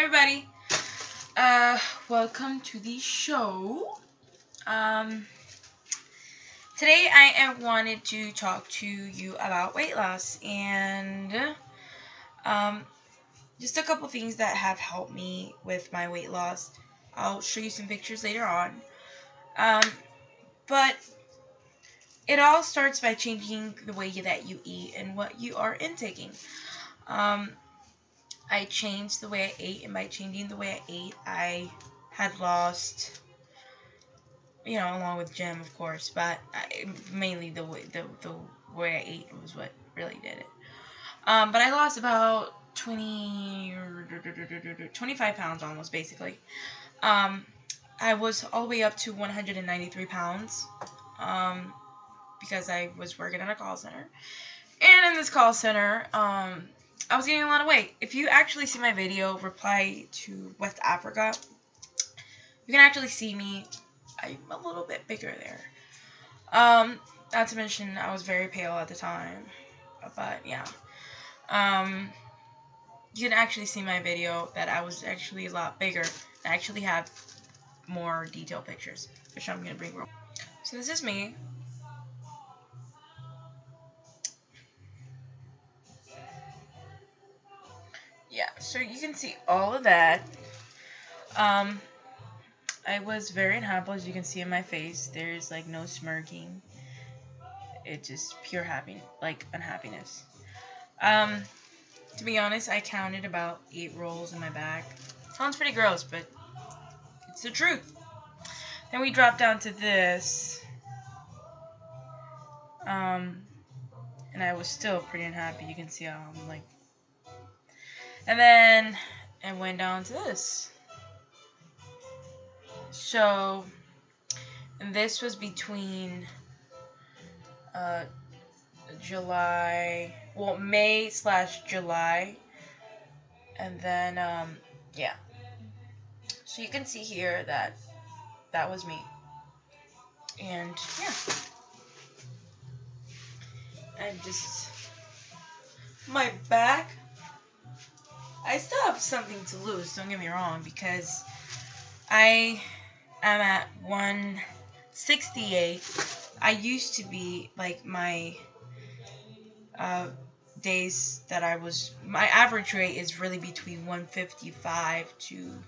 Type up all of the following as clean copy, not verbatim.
everybody. Welcome to the show. Today I wanted to talk to you about weight loss and just a couple things that have helped me with my weight loss. I'll show you some pictures later on. But it all starts by changing the way that you eat and what you are intaking. I changed the way I ate, and by changing the way I ate, I had lost, along with gym, of course, but mainly the way I ate was what really did it. But I lost about 25 pounds almost, basically. I was all the way up to 193 pounds because I was working at a call center. And in this call center, I was gaining a lot of weight. If you actually see my video, Reply to West Africa, you can actually see me. I'm a little bit bigger there. Not to mention, I was very pale at the time. But, yeah. You can actually see my video that I was actually a lot bigger. I actually have more detailed pictures, which I'm going to bring. So this is me. Yeah, so you can see all of that. I was very unhappy, as you can see in my face. There's like no smirking. It's just pure unhappiness. To be honest, I counted about 8 rolls in my back. Sounds pretty gross, but it's the truth. Then we dropped down to this. And I was still pretty unhappy. You can see how I'm like. And then I went down to this. So, and this was between May/July, and then yeah. So you can see here that was me, and yeah, and just my back. I still have something to lose. Don't get me wrong, because I am at 168. I used to be, like, my days that my average weight is really between 155 to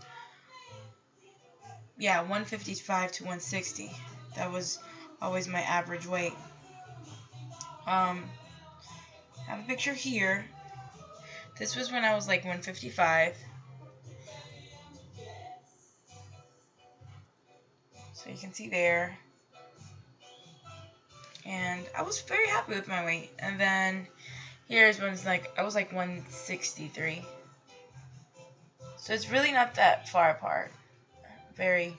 160. That was always my average weight. I have a picture here. This was when I was like 155. So you can see there. And I was very happy with my weight. And then here's when I was like 163. So it's really not that far apart. Very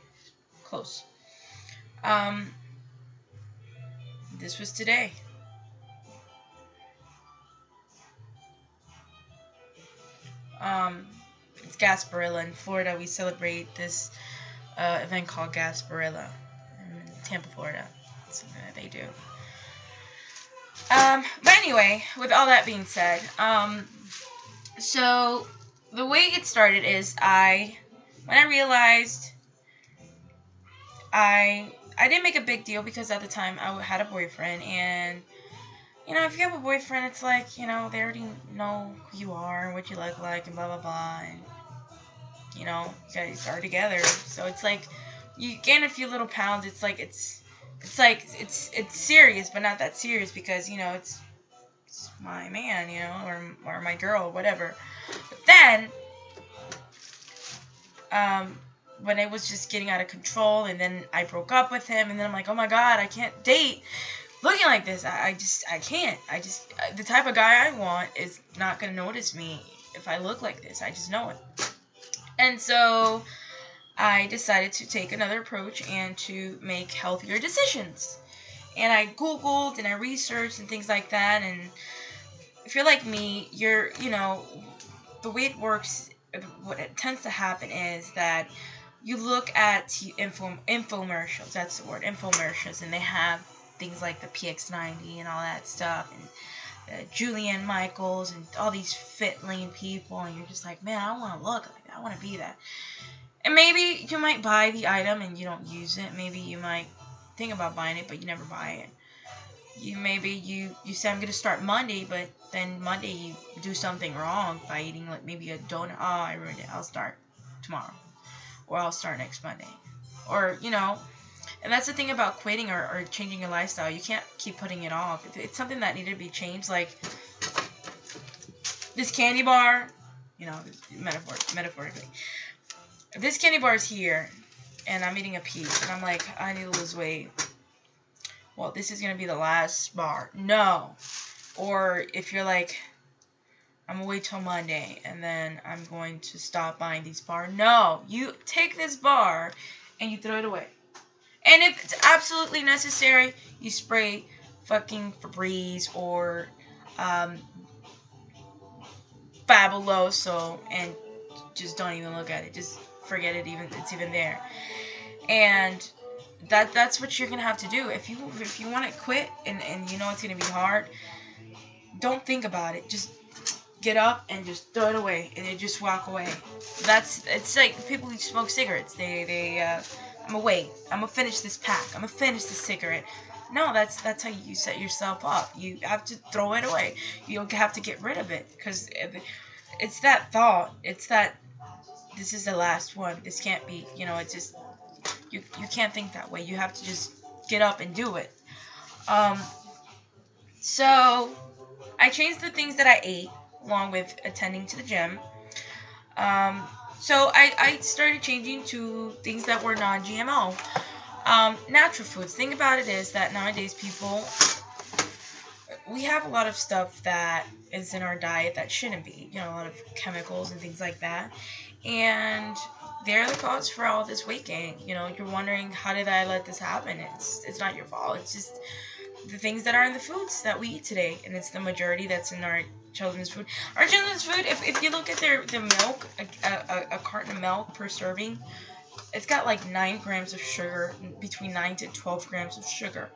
close. This was today. It's Gasparilla in Florida. We celebrate this event called Gasparilla in Tampa, Florida. That's something that they do. But anyway, with all that being said, so the way it started is when I realized I didn't make a big deal, because at the time I had a boyfriend, and if you have a boyfriend, it's like, they already know who you are and what you look like and blah blah blah, and you guys are together, so it's like you gain a few little pounds. It's serious, but not that serious, because it's my man, or my girl, or whatever. But then when it was just getting out of control, and then I broke up with him, and then I'm like, oh my god, I can't date looking like this. I can't. The type of guy I want is not going to notice me if I look like this. I just know it. And so I decided to take another approach and to make healthier decisions. And I Googled and I researched and things like that. And if you're like me, the way it works, what it tends to happen is that you look at infomercials. That's the word, infomercials. And they have things like the PX90 and all that stuff. And Julianne Michaels and all these fit, lean people, and you're just like, man, I want to look like that. I want to be that. And maybe you might buy the item and you don't use it. Maybe you might think about buying it, but you never buy it. You say, I'm gonna start Monday, but then Monday you do something wrong by eating like maybe a donut. Oh, I ruined it. I'll start tomorrow, or I'll start next Monday, or And that's the thing about quitting or changing your lifestyle. You can't keep putting it off. If it's something that needed to be changed, like this candy bar, metaphorically. If this candy bar is here, and I'm eating a piece, and I'm like, I need to lose weight. Well, this is going to be the last bar. No. Or if you're like, I'm going to wait till Monday, and then I'm going to stop buying these bars. No. You take this bar, and you throw it away. And if it's absolutely necessary, you spray fucking Febreze or Fabuloso and just don't even look at it. Just forget it's even there. And that's what you're gonna have to do. If you want to quit and you know it's gonna be hard, don't think about it. Just get up and just throw it away and then just walk away. It's like people who smoke cigarettes. I'm gonna wait. I'm gonna finish this pack. I'm gonna finish this cigarette. No, that's how you set yourself up. You have to throw it away. You have to get rid of it because it's that thought. It's that this is the last one. This can't be. It's just you can't think that way. You have to just get up and do it. So I changed the things that I ate along with attending to the gym. So I started changing to things that were non-GMO. Natural foods. Thing about it is that nowadays we have a lot of stuff that is in our diet that shouldn't be. A lot of chemicals and things like that. And they're the cause for all this weight gain. You're wondering, how did I let this happen? It's not your fault. It's just the things that are in the foods that we eat today. And it's the majority that's in our children's food. Our children's food, if you look at the milk, a carton of milk per serving, it's got like 9 grams of sugar, between 9 to 12 grams of sugar.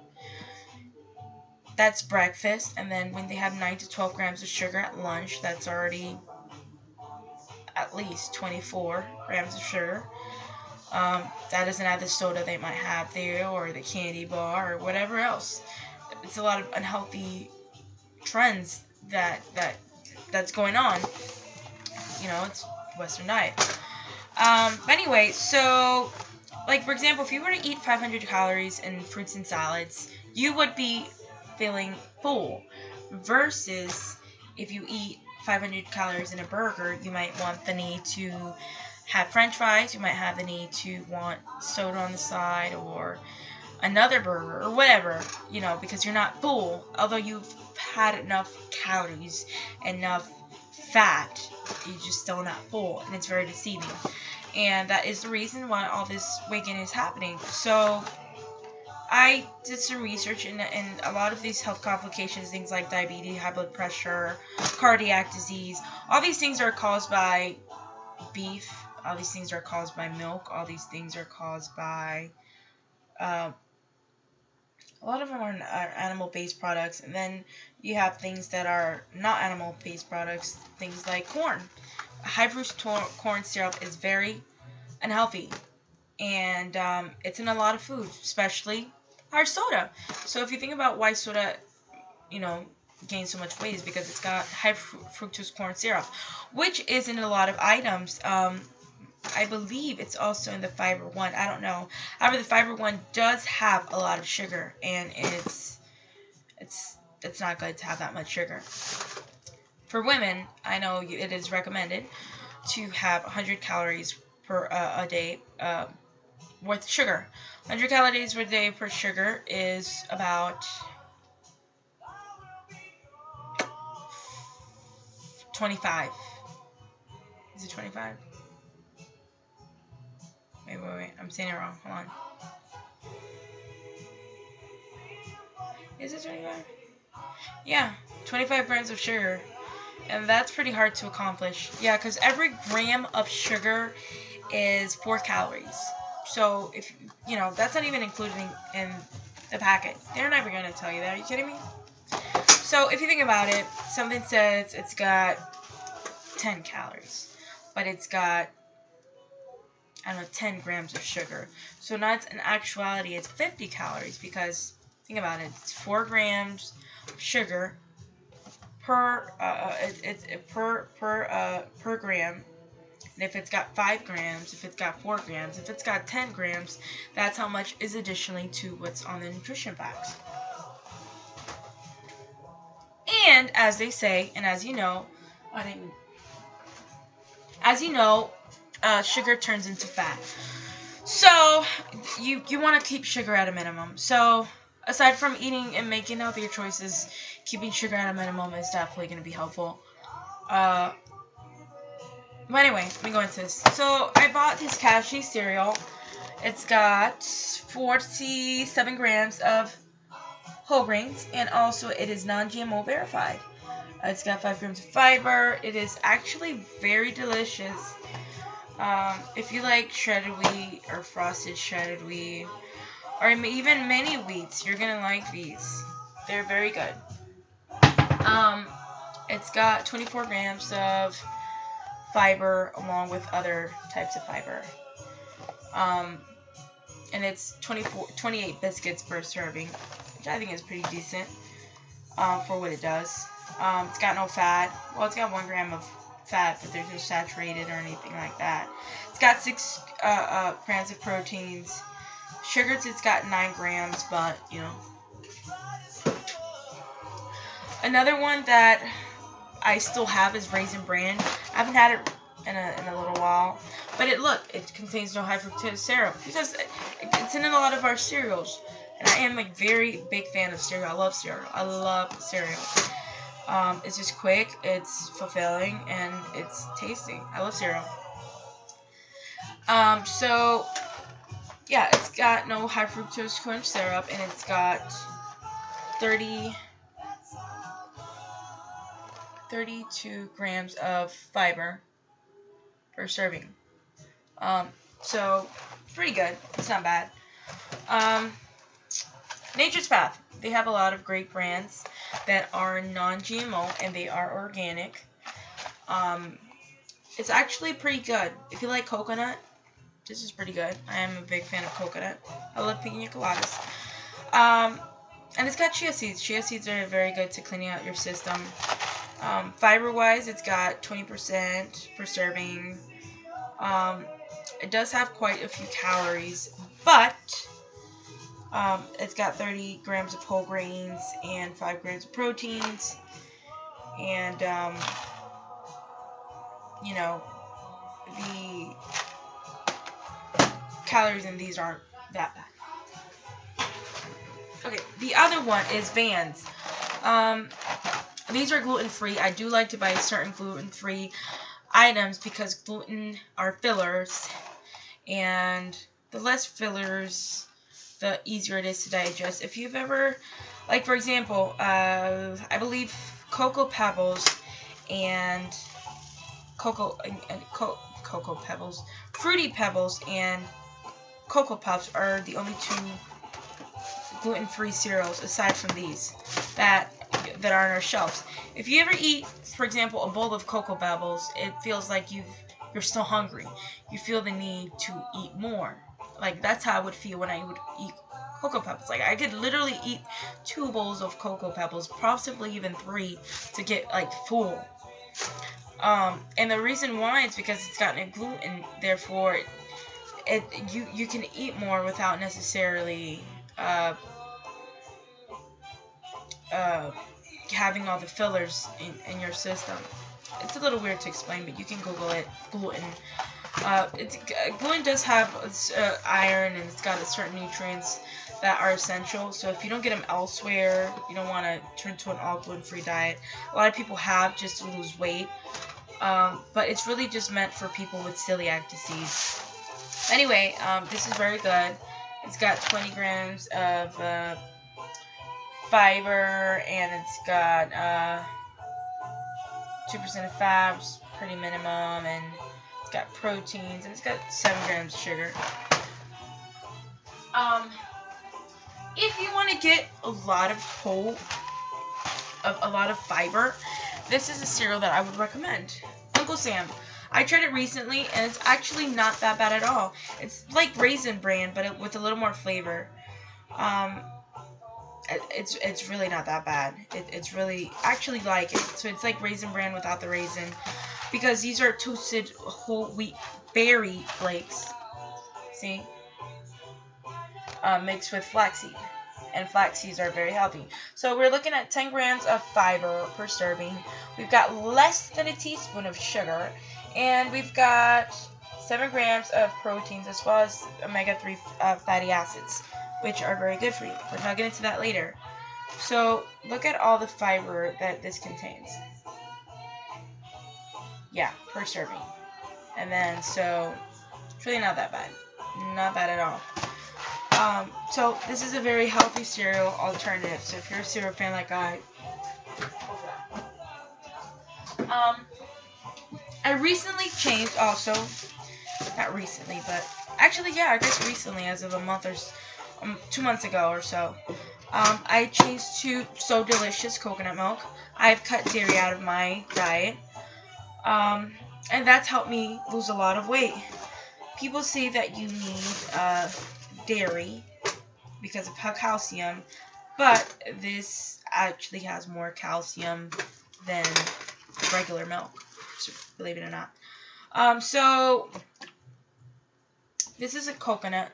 That's breakfast, and then when they have 9 to 12 grams of sugar at lunch, that's already at least 24 grams of sugar. That doesn't add the soda they might have there, or the candy bar, or whatever else. It's a lot of unhealthy trends that's going on. It's Western diet. But anyway, so, like, for example, if you were to eat 500 calories in fruits and salads, you would be feeling full. Versus, if you eat 500 calories in a burger, you might want the need to have french fries, you might have the need to want soda on the side, or another burger, or whatever, because you're not full, although you've had enough calories, enough fat, you're just still not full, and it's very deceiving. And that is the reason why all this weight gain is happening. So I did some research, and a lot of these health complications, things like diabetes, high blood pressure, cardiac disease, all these things are caused by beef, all these things are caused by milk, all these things are caused by a lot of them are animal-based products, and then you have things that are not animal-based products, things like corn. High fructose corn syrup is very unhealthy, and it's in a lot of food, especially our soda. So if you think about why soda, gains so much weight, is because it's got high fructose corn syrup, which is in a lot of items. I believe it's also in the fiber one. I don't know. However, the fiber one does have a lot of sugar, and it's not good to have that much sugar. For women, I know it is recommended to have 100 calories per a day worth of sugar. 100 calories per day per sugar is about 25. Is it 25? Wait. I'm saying it wrong. Hold on. Is it 25? Yeah, 25 grams of sugar. And that's pretty hard to accomplish. Yeah, because every gram of sugar is 4 calories. So, if that's not even included in the packet. They're never going to tell you that. Are you kidding me? So, So if you think about it, something says it's got 10 calories, but it's got, I don't know, 10 grams of sugar. So not in actuality it's 50 calories, because think about it, it's 4 grams of sugar per per gram. And if it's got 5 grams, if it's got 4 grams, if it's got 10 grams, that's how much is additionally to what's on the nutrition facts. And as they say, and as you know, sugar turns into fat. So you want to keep sugar at a minimum. So aside from eating and making healthier choices, keeping sugar at a minimum is definitely going to be helpful. But anyway, let me go into this. So I bought this cashew cereal. It's got 47 grams of whole grains, and also it is non-GMO verified. It's got 5 grams of fiber. It is actually very delicious. If you like shredded wheat or frosted shredded wheat, or even mini wheats, you're gonna like these. They're very good. It's got 24 grams of fiber along with other types of fiber. And it's 28 biscuits per serving, which I think is pretty decent for what it does. It's got no fat. Well, it's got 1 gram of fat, but there's no saturated or anything like that. It's got 6 grams of proteins. Sugars, it's got 9 grams, but, you know. Another one that I still have is Raisin Bran. I haven't had it in a little while, but it contains no high fructose syrup, because it's in a lot of our cereals, and I am a very big fan of cereal. I love cereal. It's just quick, it's fulfilling, and it's tasty. I love cereal. So yeah, it's got no high fructose corn syrup, and it's got 32 grams of fiber per serving. So pretty good. It's not bad. Nature's Path. They have a lot of great brands that are non-GMO and they are organic. It's actually pretty good. If you like coconut, this is pretty good. I am a big fan of coconut. I love pina coladas. And it's got chia seeds. Chia seeds are very good to cleaning out your system. Fiber-wise, it's got 20% per serving. It does have quite a few calories, but it's got 30 grams of whole grains and 5 grams of proteins. And, you know, the calories in these aren't that bad. Okay, the other one is Vans. These are gluten-free. I do like to buy certain gluten-free items because gluten are fillers, and the less fillers, the easier it is to digest. If you've ever, like for example, I believe Cocoa Pebbles and Cocoa Pebbles, Fruity Pebbles and Cocoa Puffs are the only 2 gluten-free cereals aside from these that are on our shelves. If you ever eat, for example, a bowl of Cocoa Pebbles, it feels like you're still hungry. You feel the need to eat more. Like, that's how I would feel when I would eat Cocoa Pebbles. Like, I could literally eat 2 bowls of Cocoa Pebbles, possibly even 3, to get, like, full. And the reason why is because it's got no gluten, therefore, you can eat more without necessarily having all the fillers in your system. It's a little weird to explain, but you can Google it. Gluten. Gluten does have iron, and it's got certain nutrients that are essential. So if you don't get them elsewhere, you don't want to turn to an all gluten-free diet. A lot of people have just to lose weight, but it's really just meant for people with celiac disease. Anyway, this is very good. It's got 20 grams of fiber, and it's got 2% of fats, pretty minimum, and it's got proteins, and it's got 7 grams of sugar. If you want to get a lot of whole a lot of fiber, this is a cereal that I would recommend. Uncle Sam. I tried it recently, and it's actually not that bad at all. It's like Raisin Bran, but with a little more flavor. It's really not that bad. It's really actually like it. So it's like Raisin Bran without the raisin, because these are toasted whole wheat berry flakes. See, mixed with flaxseed, and flax seeds are very healthy. So we're looking at 10 grams of fiber per serving. We've got less than a teaspoon of sugar, and we've got 7 grams of proteins as well as omega-3 fatty acids, which are very good for you. We're going to get into that later. So look at all the fiber that this contains. Yeah, per serving. And then, so it's really not that bad. Not bad at all. So this is a very healthy cereal alternative. So if you're a cereal fan like I recently changed also, not recently, but actually, yeah, I guess recently, as of a month or 2 months ago or so, I changed to So Delicious coconut milk. I've cut dairy out of my diet, and that's helped me lose a lot of weight. People say that you need dairy because of calcium, but this actually has more calcium than regular milk, believe it or not. So this is a coconut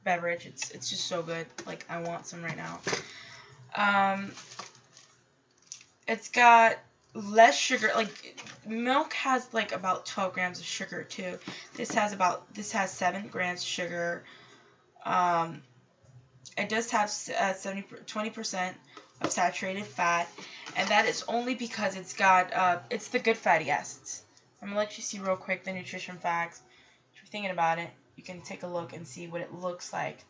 beverage. It's just so good. Like, I want some right now. It's got less sugar. Like, milk has like about 12 grams of sugar too. This has 7 grams of sugar. It does have 20% of saturated fat, and that is only because it's got it's the good fatty acids. I'm gonna let you see real quick the nutrition facts. If you're thinking about it, you can take a look and see what it looks like.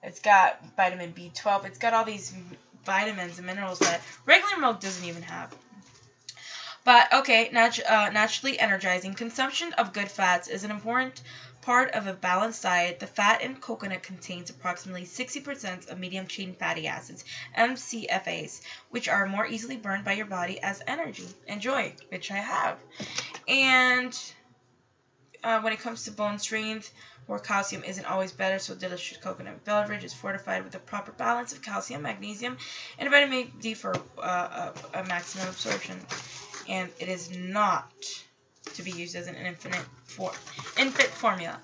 It's got vitamin B12. It's got all these vitamins and minerals that regular milk doesn't even have. But okay, naturally energizing. Consumption of good fats is an important part of a balanced diet. The fat in coconut contains approximately 60% of medium-chain fatty acids, MCFAs, which are more easily burned by your body as energy. Enjoy, which I have. And when it comes to bone strength, where calcium isn't always better, So Delicious coconut beverage is fortified with a proper balance of calcium, magnesium, and vitamin D for a maximum absorption. And it is not to be used as an infant formula.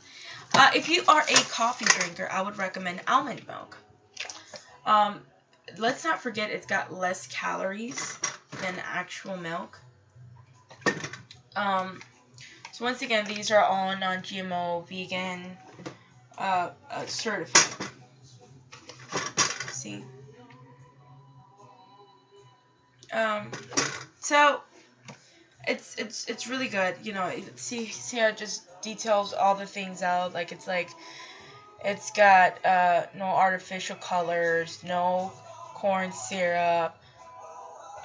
If you are a coffee drinker, I would recommend Almond Milk. Let's not forget it's got less calories than actual milk. So once again, these are all non-GMO, vegan, certified. See? So it's really good. You know, see how it just details all the things out. Like, it's got no artificial colors, no corn syrup,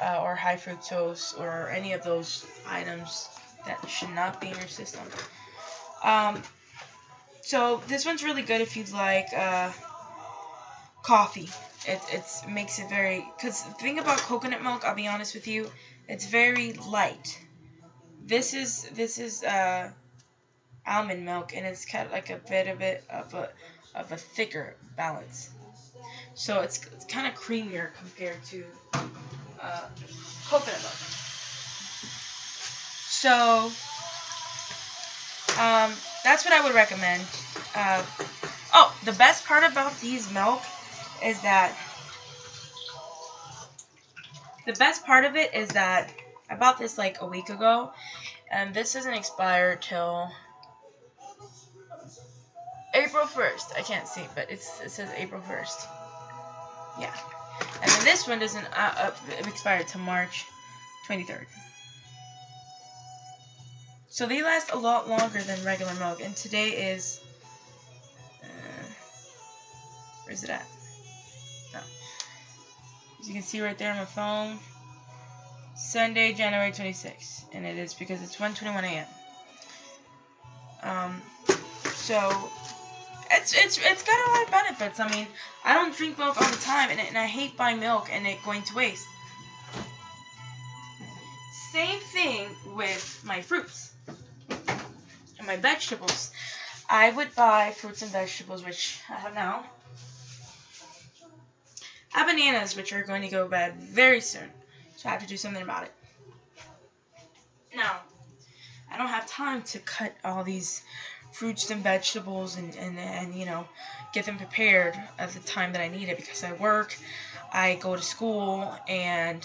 or high fructose, or any of those items that should not be in your system. So this one's really good if you like coffee. It makes it very, because the thing about coconut milk, I'll be honest with you, it's very light. This is almond milk, and it's kind of like a bit of a thicker balance. So it's kind of creamier compared to coconut milk. So that's what I would recommend. The best part about these milk is that I bought this like a week ago, and this doesn't expire till April 1st. I can't see, but it says April 1st. Yeah. And then this one doesn't expire till March 23rd. So they last a lot longer than regular milk. And today is, where's it at? No. As you can see right there on my phone, Sunday, January 26th. And it is because it's 1:21 a.m. So it's got a lot of benefits. I mean, I don't drink milk all the time, and I hate buying milk and it going to waste. Same thing with my fruits and my vegetables. I would buy fruits and vegetables, which I have now. I have bananas, which are going to go bad very soon, so I have to do something about it. Now, I don't have time to cut all these fruits and vegetables and you know, get them prepared at the time that I need it, because I work, I go to school, and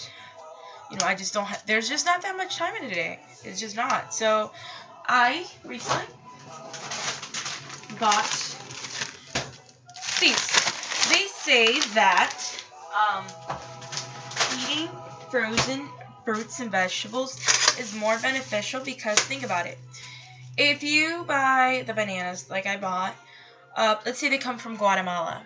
you know, I just don't have, there's just not that much time in a day. It's just not. So I recently bought these. They say that eating frozen fruits and vegetables is more beneficial, because think about it. If you buy the bananas like I bought, let's say they come from Guatemala.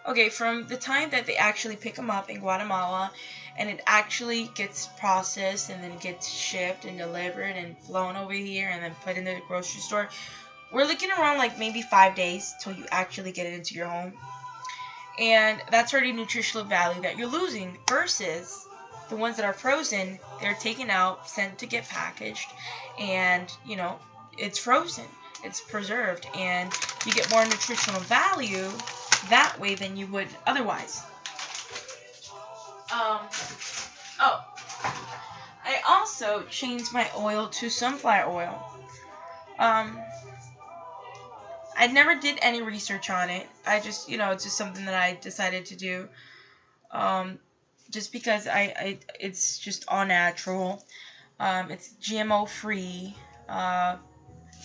Okay, from the time that they actually pick them up in Guatemala and it actually gets processed and then gets shipped and delivered and flown over here and then put in the grocery store, we're looking around like maybe 5 days till you actually get it into your home. And that's already nutritional value that you're losing, versus the ones that are frozen, they're taken out, sent to get packaged, and, you know, it's frozen, it's preserved, and you get more nutritional value that way than you would otherwise. I also changed my oil to sunflower oil. I never did any research on it. I just, you know, it's just something that I decided to do. Just because it's just all natural. It's GMO free.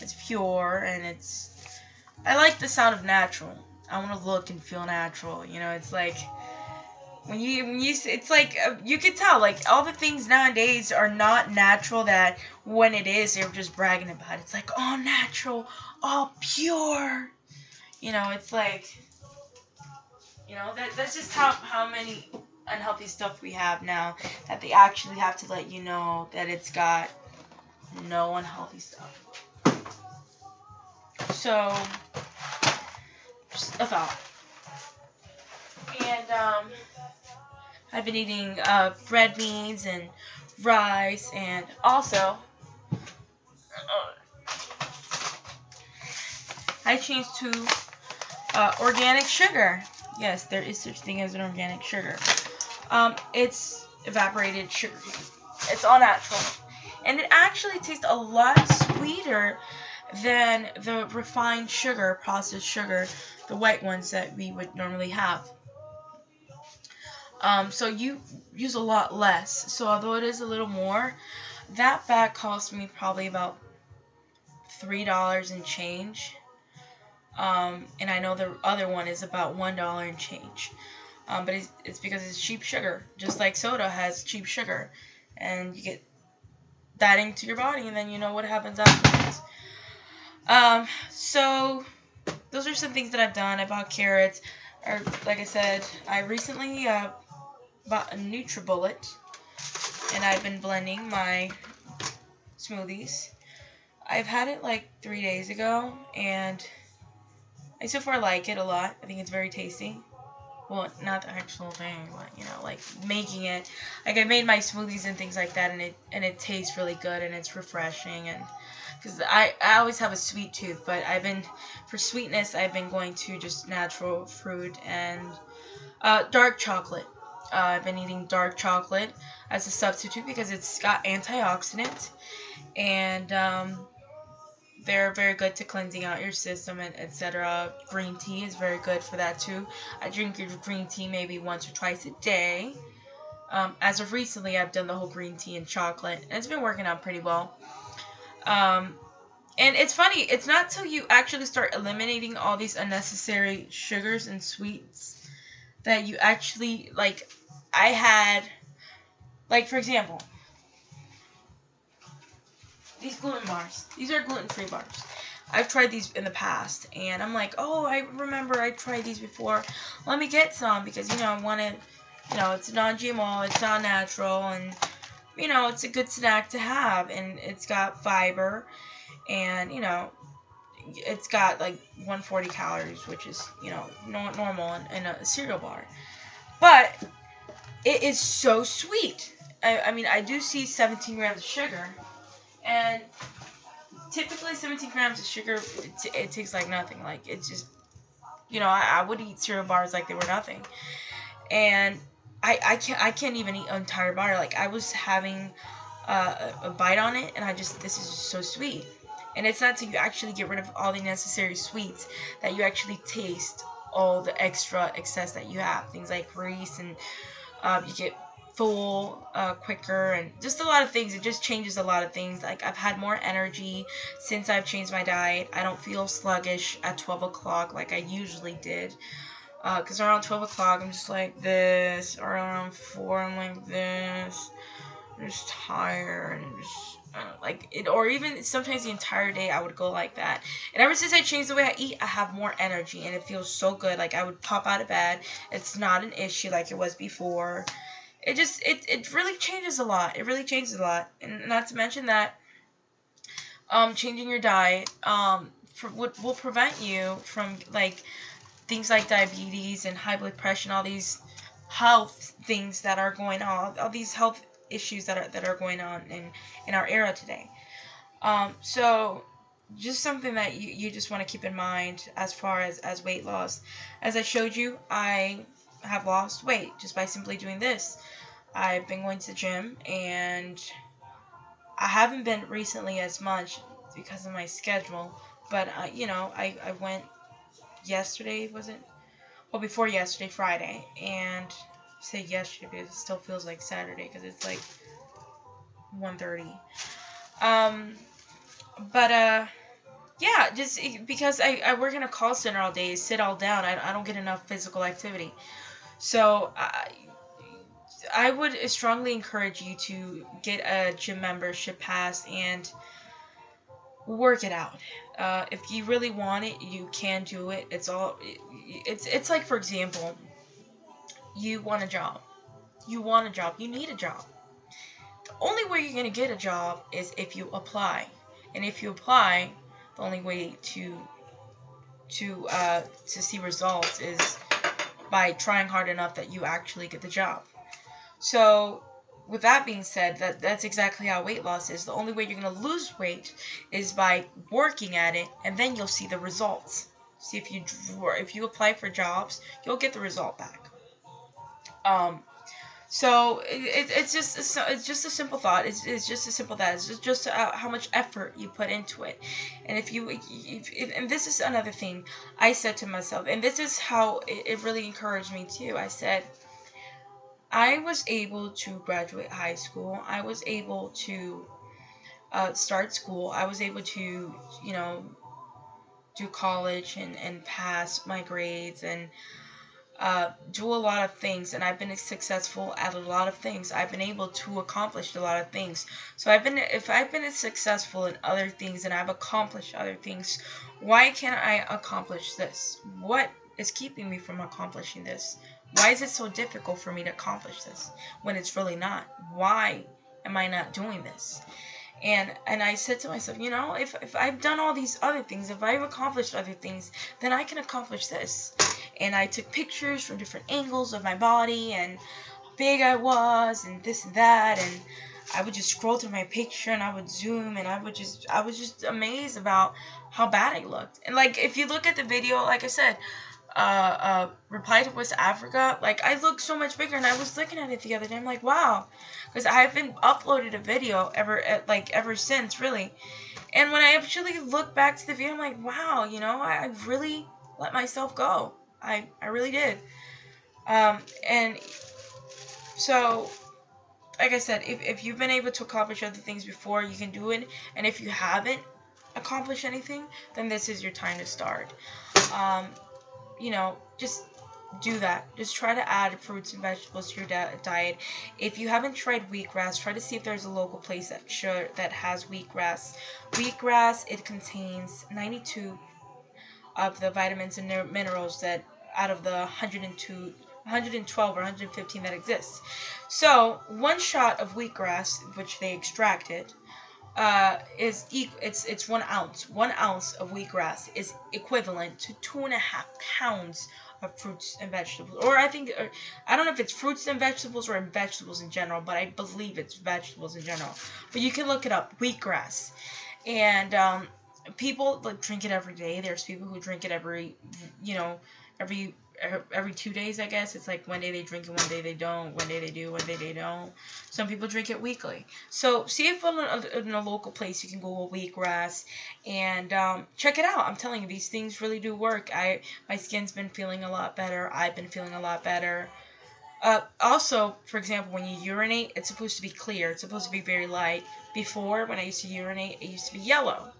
It's pure, and I like the sound of natural. I want to look and feel natural. You know, it's like when you it's like you can tell, like, all the things nowadays are not natural, that when it is, they're just bragging about it. It's like all natural, all pure. You know, it's like, you know, that's just how many unhealthy stuff we have now, that they actually have to let you know that it's got no unhealthy stuff. So, just a thought. And I've been eating red beans and rice, and also I changed to organic sugar. Yes, there is such thing as an organic sugar. It's evaporated sugar. It's all natural. And it actually tastes a lot sweeter than the refined sugar, processed sugar, the white ones that we would normally have. So you use a lot less. So although it is a little more, that bag cost me probably about $3 and change. And I know the other one is about $1 and change. But it's because it's cheap sugar. Just like soda has cheap sugar. And you get that into your body, and then you know what happens afterwards. So those are some things that I've done. I bought carrots. Or, like I said, I recently bought a NutriBullet, and I've been blending my smoothies. I've had it like 3 days ago, and I so far like it a lot. I think it's very tasty. Well, not the actual thing, but, you know, like making it. Like, I made my smoothies and things like that, and it tastes really good, and it's refreshing. And because I always have a sweet tooth, but for sweetness, I've been going to just natural fruit and dark chocolate. I've been eating dark chocolate as a substitute because it's got antioxidants, and they're very good to cleansing out your system, and etc. Green tea is very good for that too. I drink green tea maybe once or twice a day. As of recently, I've done the whole green tea and chocolate, and it's been working out pretty well. And it's funny, it's not till you actually start eliminating all these unnecessary sugars and sweets that you actually, like, I had, like, for example, these gluten bars. These are gluten-free bars. I've tried these in the past, and I'm like, oh, I remember I tried these before. Let me get some, because, you know, I want to, you know, it's non-GMO, it's not natural, and, you know, it's a good snack to have, and it's got fiber, and, you know, it's got like 140 calories, which is, you know, normal in a cereal bar. But it is so sweet. I mean, I do see 17 grams of sugar, and typically 17 grams of sugar, it tastes like nothing. Like, it's just, you know, I would eat cereal bars like they were nothing. And I can't even eat an entire bar. Like, I was having a bite on it, and this is just so sweet. And it's not until you actually get rid of all the necessary sweets that you actually taste all the extra excess that you have. Things like grease, and you get full quicker, and just a lot of things. It just changes a lot of things. Like, I've had more energy since I've changed my diet. I don't feel sluggish at 12 o'clock like I usually did. Because around 12 o'clock, I'm just like this. Or around 4, I'm like this. I'm just tired. And just, like it, or even sometimes the entire day, I would go like that. And ever since I changed the way I eat, I have more energy. And it feels so good. Like, I would pop out of bed. It's not an issue like it was before. It really changes a lot. It really changes a lot. And not to mention that changing your diet will prevent you from, like, things like diabetes and high blood pressure and all these health things that are going on, all these health issues that are going on in our era today. So just something that you just want to keep in mind as far as weight loss. As I showed you, I have lost weight just by simply doing this. I've been going to the gym, and I haven't been recently as much because of my schedule, but you know, I went yesterday, was it? Well, before yesterday, Friday, and I say yesterday because it still feels like Saturday because it's like 1:30. But yeah, just because I work in a call center all day, sit all down, I don't get enough physical activity. So I would strongly encourage you to get a gym membership pass and work it out. If you really want it, you can do it. It's like, for example, you want a job. You want a job. You need a job. The only way you're going to get a job is if you apply. And if you apply, the only way to see results is by trying hard enough that you actually get the job. So, with that being said, that's exactly how weight loss is. The only way you're going to lose weight is by working at it, and then you'll see the results. See, if you apply for jobs, you'll get the result back. So it's just a simple thought. It's just a simple thought. It's just how much effort you put into it. And and this is another thing I said to myself, and this is how it really encouraged me too. I said, I was able to graduate high school. I was able to start school. I was able to, you know, do college and pass my grades and do a lot of things. And I've been successful at a lot of things. I've been able to accomplish a lot of things. So if I've been successful in other things and I've accomplished other things, why can't I accomplish this? What is keeping me from accomplishing this? Why is it so difficult for me to accomplish this when it's really not? Why am I not doing this? And I said to myself, you know, if I've done all these other things, if I've accomplished other things, then I can accomplish this. And I took pictures from different angles of my body and how big I was and this and that. And I would just scroll through my picture and I would zoom and I was just amazed about how bad I looked. And like, if you look at the video, like I said, Reply to West Africa, like, I look so much bigger, and I was looking at it the other day, I'm like, wow, because I've been uploaded a video ever since, really, and when I actually look back to the video, I'm like, wow, you know, I really let myself go, I really did, and so, like I said, if you've been able to accomplish other things before, you can do it, and if you haven't accomplished anything, then this is your time to start. You know, just do that. Just try to add fruits and vegetables to your diet. If you haven't tried wheatgrass, try to see if there's a local place that has wheatgrass. Wheatgrass, it contains 92 of the vitamins and minerals that out of the 112 or 115 that exist. So, one shot of wheatgrass, which they extracted, it's 1 ounce. 1 ounce of wheatgrass is equivalent to 2.5 pounds of fruits and vegetables. Or I don't know if it's fruits and vegetables or vegetables in general, but I believe it's vegetables in general. But you can look it up, wheatgrass. And people like drink it every day. There's people who drink it every every 2 days, I guess. It's like one day they drink it, one day they don't, one day they do, one day they don't. Some people drink it weekly. So see if in a local place you can go with wheatgrass and check it out. I'm telling you, these things really do work. My skin's been feeling a lot better. I've been feeling a lot better. Also, for example, when you urinate, it's supposed to be clear. It's supposed to be very light. Before, when I used to urinate, it used to be yellow.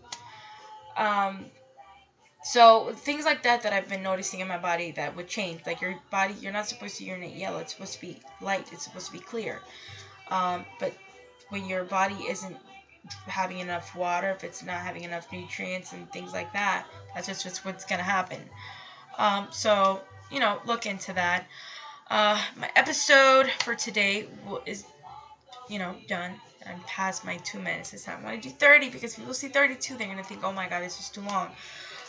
So things like that I've been noticing in my body that would change. Like your body, you're not supposed to urinate yellow. It's supposed to be light. It's supposed to be clear. But when your body isn't having enough water, if it's not having enough nutrients and things like that, that's just what's going to happen. So, look into that. My episode for today is, done. I'm past my 2 minutes this time. I want to do 30 because people see 32, they're going to think, oh my god, this is too long.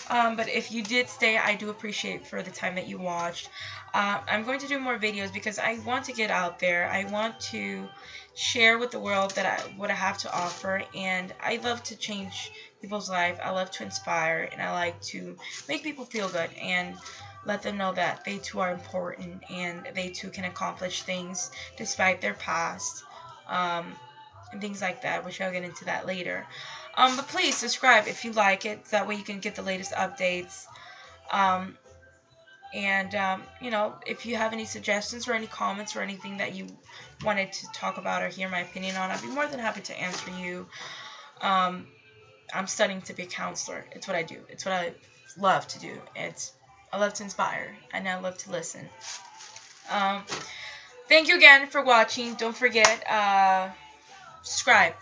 But if you did stay, I do appreciate for the time that you watched. I'm going to do more videos because I want to get out there. I want to share with the world what I have to offer, and I love to change people's life. I love to inspire, and I like to make people feel good and let them know that they too are important and they too can accomplish things despite their past, and things like that, which I'll get into that later. But please subscribe if you like it. That way you can get the latest updates. If you have any suggestions or any comments or anything that you wanted to talk about or hear my opinion on, I'd be more than happy to answer you. I'm studying to be a counselor. It's what I do. It's what I love to do. I love to inspire, and I love to listen. Thank you again for watching. Don't forget, subscribe,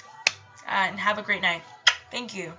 and have a great night. Thank you.